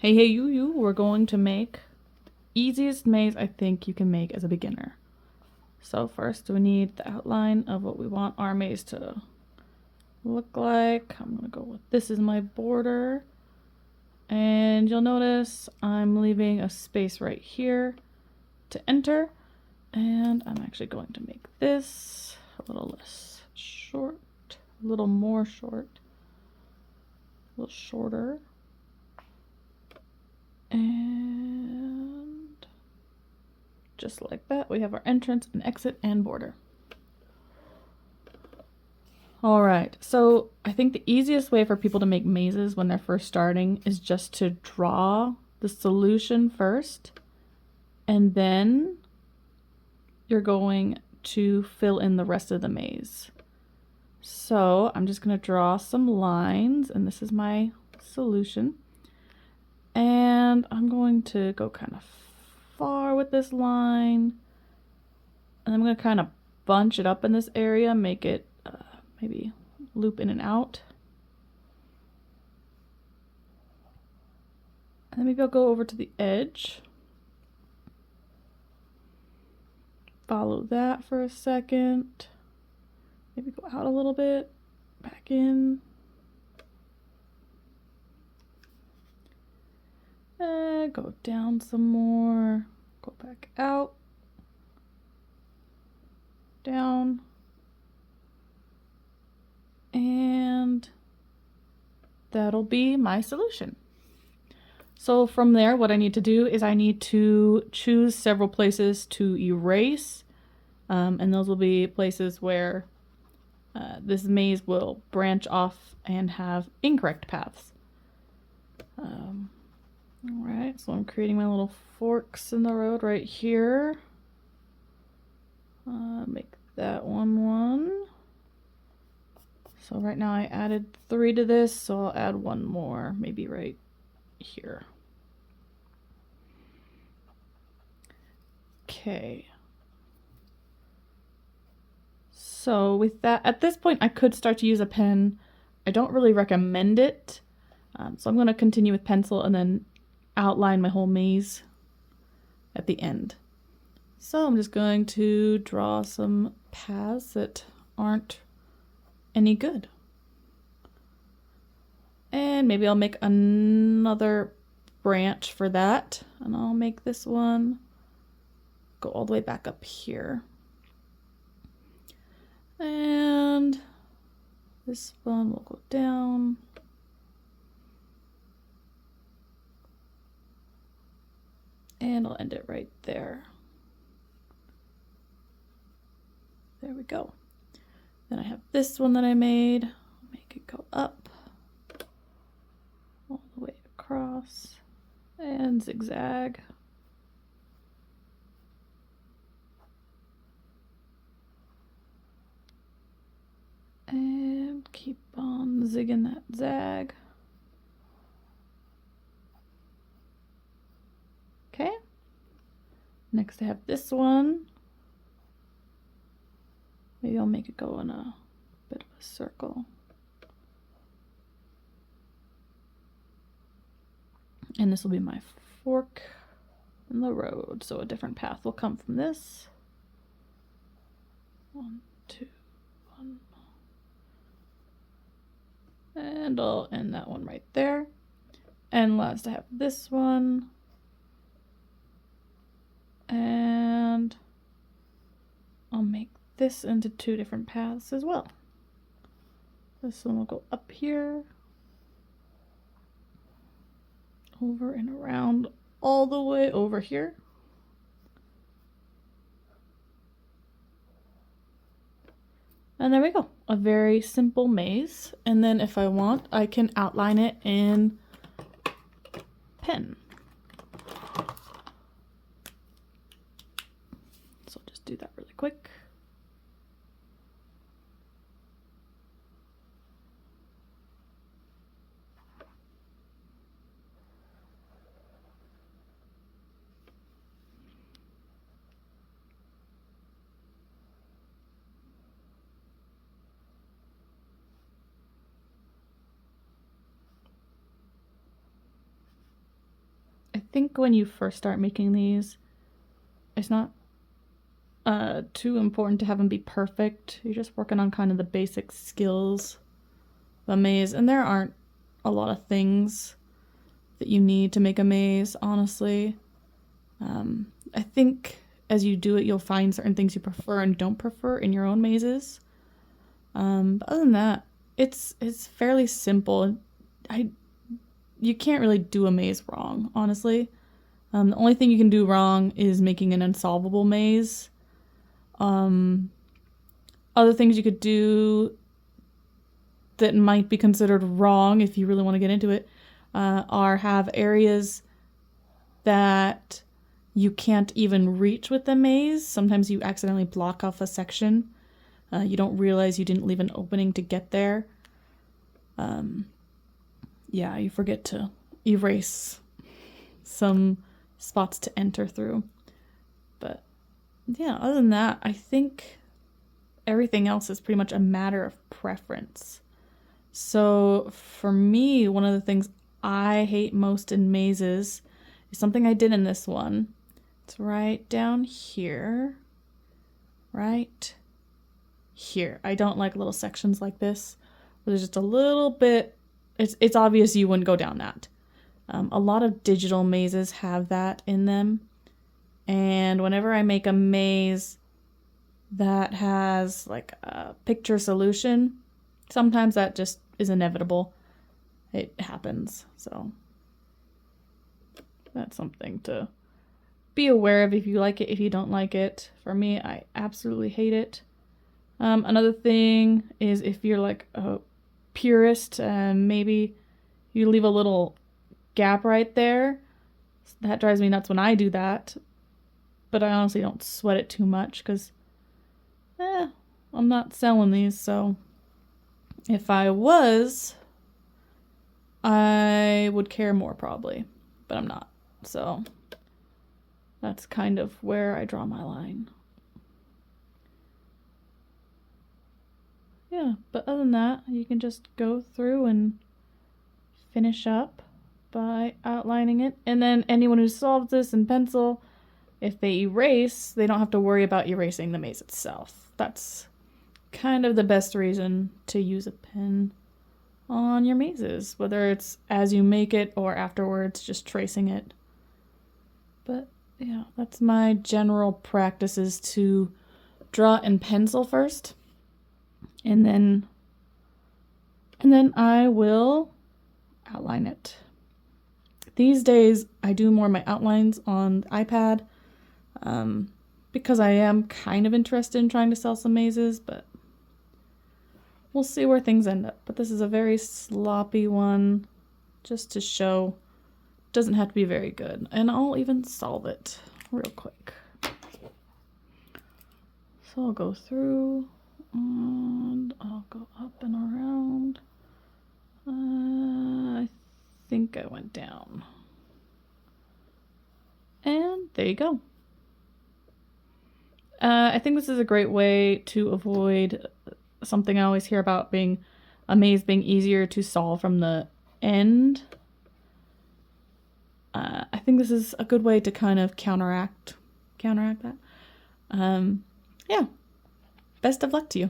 Hey, you, we're going to make the easiest maze I think you can make as a beginner. So first we need the outline of what we want our maze to look like. I'm gonna go with this is my border. And you'll notice I'm leaving a space right here to enter. And I'm actually going to make this a little less short, a little more short, a little shorter. And just like that, we have our entrance and exit and border. All right, so I think the easiest way for people to make mazes when they're first starting is just to draw the solution first, and then you're going to fill in the rest of the maze. So I'm just going to draw some lines, and this is my solution. And I'm going to go kind of far with this line, and I'm going to kind of bunch it up in this area, make it maybe loop in and out. And then maybe I'll go over to the edge. Follow that for a second. Maybe go out a little bit, back in. And go down some more, go back out, down. And that'll be my solution. So from there, what I need to do is I need to choose several places to erase, and those will be places where this maze will branch off and have incorrect paths. All right, so I'm creating my little forks in the road right here. Make that one. So right now I added 3 to this, so I'll add 1 more, maybe right here. Okay. So with that, at this point I could start to use a pen. I don't really recommend it. So I'm going to continue with pencil and then outline my whole maze at the end. So I'm just going to draw some paths that aren't any good. And maybe I'll make another branch for that, and I'll make this one go all the way back up here. And this one will go down. And I'll end it right there. There we go. Then I have this one that I made. Make it go up all the way across and zigzag. And keep on zigging that zag. Okay. Next I have this one. Maybe I'll make it go in a bit of a circle. And this will be my fork in the road. So a different path will come from this. 1, 2, 1. And I'll end that one right there. And last I have this one. And I'll make this into 2 different paths as well. This one will go up here, over and around, all the way over here. And there we go, a very simple maze. And then if I want, I can outline it in pen. So I'll just do that really quick. think when you first start making these, it's not too important to have them be perfect. You're just working on kind of the basic skills of a maze, and there aren't a lot of things that you need to make a maze, honestly. I think as you do it, you'll find certain things you prefer and don't prefer in your own mazes. But other than that, it's fairly simple. You can't really do a maze wrong, honestly. The only thing you can do wrong is making an unsolvable maze. Other things you could do that might be considered wrong, if you really want to get into it, are have areas that you can't even reach with the maze. Sometimes you accidentally block off a section. You don't realize you didn't leave an opening to get there. Yeah, you forget to erase some spots to enter through. But yeah, other than that, I think everything else is pretty much a matter of preference. So for me, one of the things I hate most in mazes is something I did in this one. It's right down here. Right here. I don't like little sections like this where there's just a little bit. It's obvious you wouldn't go down that. A lot of digital mazes have that in them. And whenever I make a maze that has like a picture solution, sometimes that just is inevitable. It happens. So that's something to be aware of if you like it, if you don't like it. For me, I absolutely hate it. Another thing is if you're like a purist, maybe you leave a little gap right there. That drives me nuts when I do that. But I honestly don't sweat it too much because I'm not selling these, so if I was, I would care more probably, but I'm not. So that's kind of where I draw my line. Yeah, but other than that, you can just go through and finish up by outlining it. And then anyone who solves this in pencil, if they erase, they don't have to worry about erasing the maze itself. That's kind of the best reason to use a pen on your mazes, whether it's as you make it or afterwards just tracing it. But yeah, that's my general practice, is to draw in pencil first, and then I will outline it. These days I do more of my outlines on the iPad, because I am kind of interested in trying to sell some mazes, but we'll see where things end up. But this is a very sloppy one, just to show it doesn't have to be very good. And I'll even solve it real quick. So I'll go through and I'll go up and around. I think I went down. And there you go. I think this is a great way to avoid something I always hear about, being a maze being easier to solve from the end. I think this is a good way to kind of counteract that. Yeah. Best of luck to you.